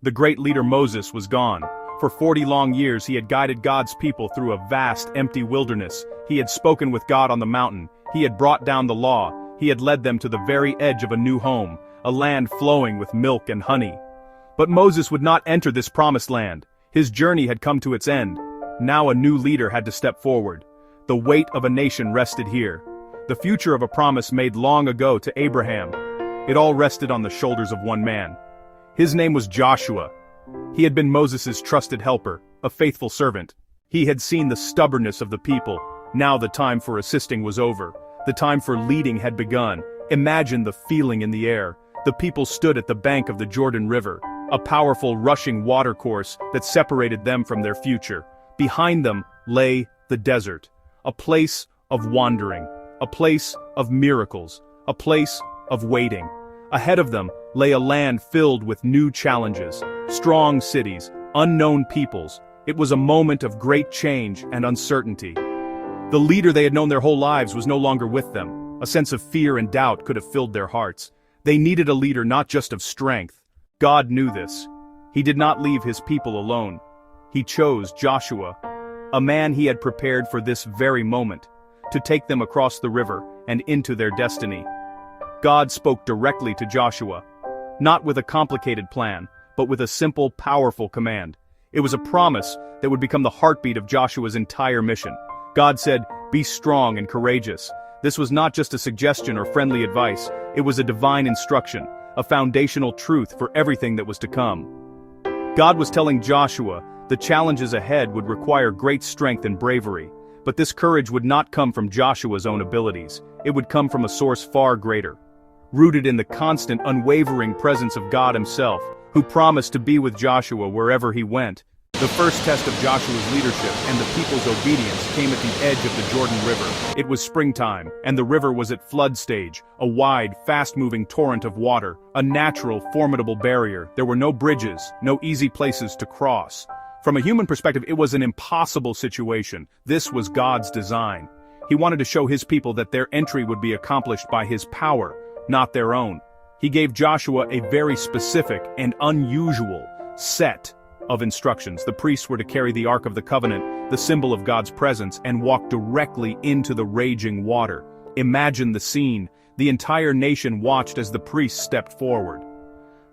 The great leader Moses was gone. For 40 long years he had guided God's people through a vast, empty wilderness. He had spoken with God on the mountain. He had brought down the law. He had led them to the very edge of a new home, a land flowing with milk and honey. But Moses would not enter this promised land. His journey had come to its end. Now a new leader had to step forward. The weight of a nation rested here. The future of a promise made long ago to Abraham. It all rested on the shoulders of one man. His name was Joshua. He had been Moses' trusted helper, a faithful servant. He had seen the stubbornness of the people. Now the time for assisting was over. The time for leading had begun. Imagine the feeling in the air. The people stood at the bank of the Jordan River, a powerful rushing watercourse that separated them from their future. Behind them lay the desert, a place of wandering, a place of miracles, a place of waiting. Ahead of them lay a land filled with new challenges, strong cities, unknown peoples. It was a moment of great change and uncertainty. The leader they had known their whole lives was no longer with them. A sense of fear and doubt could have filled their hearts. They needed a leader not just of strength. God knew this. He did not leave his people alone. He chose Joshua, a man he had prepared for this very moment, to take them across the river and into their destiny. God spoke directly to Joshua, not with a complicated plan, but with a simple, powerful command. It was a promise that would become the heartbeat of Joshua's entire mission. God said, "Be strong and courageous." This was not just a suggestion or friendly advice, it was a divine instruction, a foundational truth for everything that was to come. God was telling Joshua, the challenges ahead would require great strength and bravery, but this courage would not come from Joshua's own abilities. It would come from a source far greater, rooted in the constant, unwavering presence of God himself, who promised to be with Joshua wherever he went. The first test of Joshua's leadership and the people's obedience came at the edge of the Jordan River. It was springtime, and the river was at flood stage, a wide, fast-moving torrent of water, a natural, formidable barrier. There were no bridges, no easy places to cross. From a human perspective, it was an impossible situation. This was God's design. He wanted to show his people that their entry would be accomplished by his power, not their own. He gave Joshua a very specific and unusual set of instructions. The priests were to carry the Ark of the Covenant, the symbol of God's presence, and walk directly into the raging water. Imagine the scene. The entire nation watched as the priests stepped forward.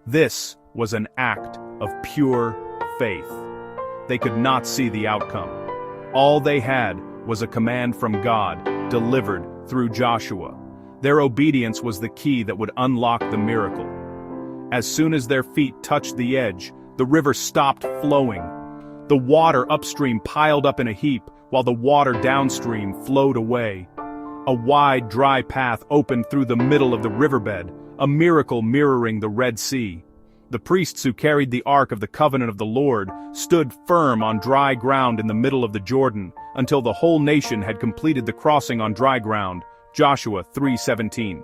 This was an act of pure faith. They could not see the outcome. All they had was a command from God, delivered through Joshua. Their obedience was the key that would unlock the miracle. As soon as their feet touched the edge, the river stopped flowing. The water upstream piled up in a heap, while the water downstream flowed away. A wide, dry path opened through the middle of the riverbed, a miracle mirroring the Red Sea. The priests who carried the Ark of the Covenant of the Lord stood firm on dry ground in the middle of the Jordan, until the whole nation had completed the crossing on dry ground. Joshua 3:17.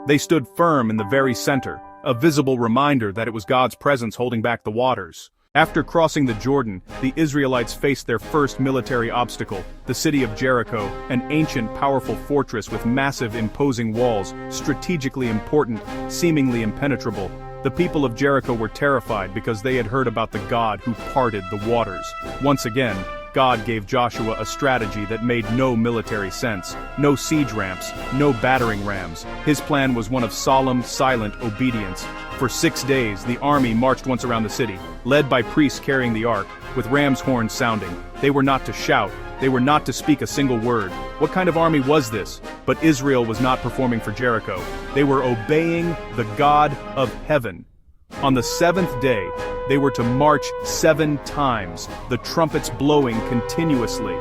They stood firm in the very center, a visible reminder that it was God's presence holding back the waters. After crossing the Jordan, the Israelites faced their first military obstacle, the city of Jericho, an ancient, powerful fortress with massive, imposing walls, strategically important, seemingly impenetrable. The people of Jericho were terrified because they had heard about the God who parted the waters. Once again, God gave Joshua a strategy that made no military sense. No siege ramps, no battering rams. His plan was one of solemn, silent obedience. For 6 days, the army marched once around the city, led by priests carrying the ark, with ram's horns sounding. They were not to shout. They were not to speak a single word. What kind of army was this? But Israel was not performing for Jericho. They were obeying the God of heaven. On the 7th day, they were to march 7 times, the trumpets blowing continuously.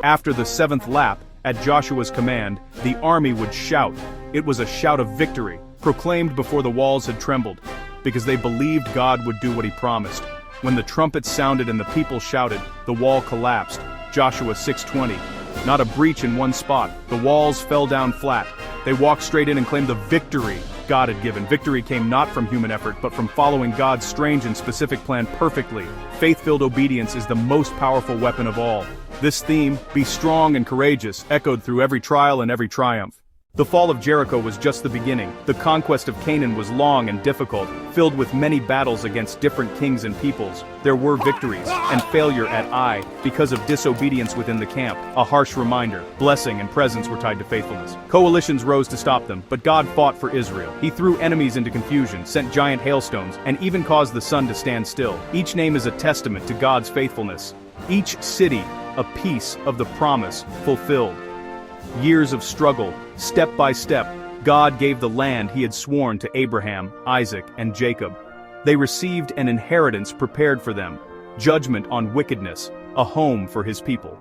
After the 7th lap, at Joshua's command, the army would shout. It was a shout of victory, proclaimed before the walls had trembled, because they believed God would do what he promised. When the trumpets sounded and the people shouted, the wall collapsed. Joshua 6:20. Not a breach in one spot. The walls fell down flat. They walked straight in and claimed the victory God had given. Victory came not from human effort, but from following God's strange and specific plan perfectly. Faith-filled obedience is the most powerful weapon of all. This theme, be strong and courageous, echoed through every trial and every triumph. The fall of Jericho was just the beginning. The conquest of Canaan was long and difficult, filled with many battles against different kings and peoples. There were victories, and failure at Ai, because of disobedience within the camp. A harsh reminder, blessing and presence were tied to faithfulness. Coalitions rose to stop them, but God fought for Israel. He threw enemies into confusion, sent giant hailstones, and even caused the sun to stand still. Each name is a testament to God's faithfulness. Each city, a piece of the promise fulfilled. Years of struggle, step by step, God gave the land he had sworn to Abraham, Isaac, and Jacob. They received an inheritance prepared for them, judgment on wickedness, a home for his people.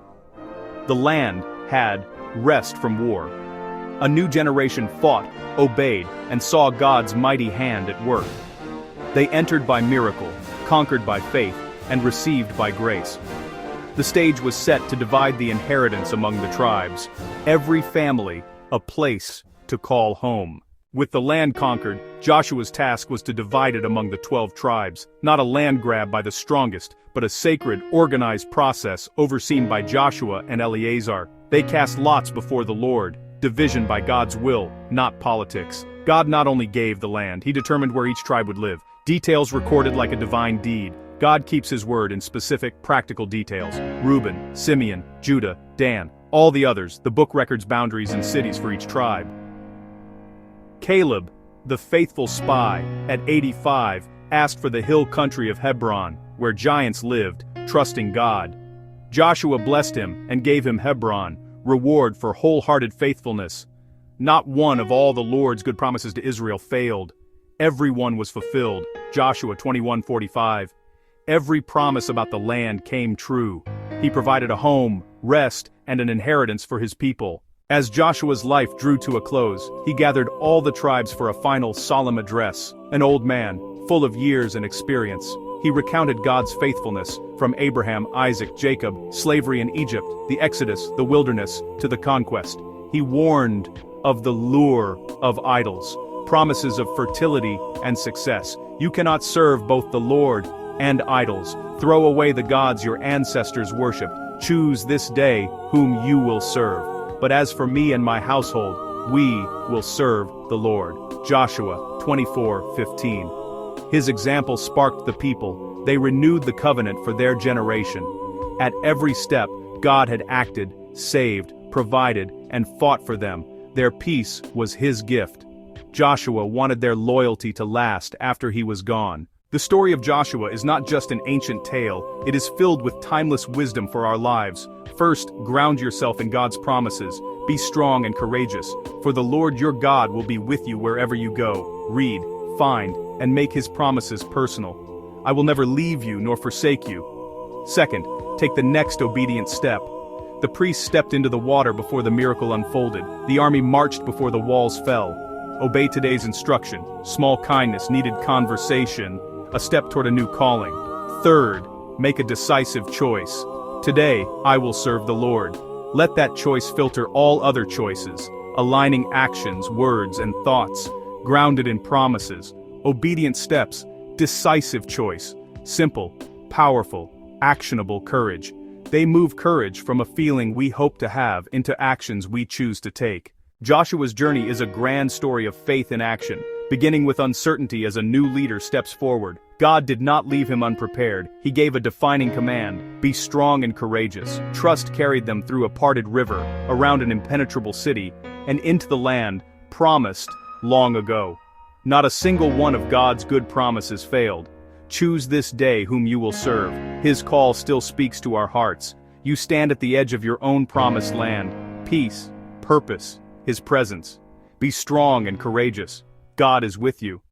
The land had rest from war. A new generation fought, obeyed, and saw God's mighty hand at work. They entered by miracle, conquered by faith, and received by grace. The stage was set to divide the inheritance among the tribes. Every family, a place to call home. With the land conquered, Joshua's task was to divide it among the 12 tribes, not a land grab by the strongest, but a sacred, organized process overseen by Joshua and Eleazar. They cast lots before the Lord, division by God's will, not politics. God not only gave the land, he determined where each tribe would live. Details recorded like a divine deed. God keeps his word in specific, practical details. Reuben, Simeon, Judah, Dan, all the others, the book records boundaries and cities for each tribe. Caleb, the faithful spy, at 85, asked for the hill country of Hebron, where giants lived, trusting God. Joshua blessed him and gave him Hebron, reward for wholehearted faithfulness. Not one of all the Lord's good promises to Israel failed. Every one was fulfilled. Joshua 21:45. Every promise about the land came true. He provided a home, rest, and an inheritance for his people. As Joshua's life drew to a close, he gathered all the tribes for a final solemn address. An old man, full of years and experience, he recounted God's faithfulness from Abraham, Isaac, Jacob, slavery in Egypt, the Exodus, the wilderness, to the conquest. He warned of the lure of idols, promises of fertility and success. You cannot serve both the Lord and idols. Throw away the gods your ancestors worshipped. Choose this day whom you will serve. But as for me and my household, we will serve the Lord. Joshua 24:15. His example sparked the people. They renewed the covenant for their generation. At every step, God had acted, saved, provided, and fought for them. Their peace was his gift. Joshua wanted their loyalty to last after he was gone. The story of Joshua is not just an ancient tale, it is filled with timeless wisdom for our lives. First, ground yourself in God's promises. Be strong and courageous, for the Lord your God will be with you wherever you go. Read, find, and make his promises personal. I will never leave you nor forsake you. Second, take the next obedient step. The priests stepped into the water before the miracle unfolded. The army marched before the walls fell. Obey today's instruction. Small kindness needed conversation. A step toward a new calling. Third, make a decisive choice. Today, I will serve the Lord. Let that choice filter all other choices, aligning actions, words, and thoughts, grounded in promises, obedient steps, decisive choice, simple, powerful, actionable courage. They move courage from a feeling we hope to have into actions we choose to take. Joshua's journey is a grand story of faith in action. Beginning with uncertainty as a new leader steps forward. God did not leave him unprepared. He gave a defining command: be strong and courageous. Trust carried them through a parted river, around an impenetrable city, and into the land promised long ago. Not a single one of God's good promises failed. Choose this day whom you will serve. His call still speaks to our hearts. You stand at the edge of your own promised land. Peace, purpose, his presence. Be strong and courageous. God is with you.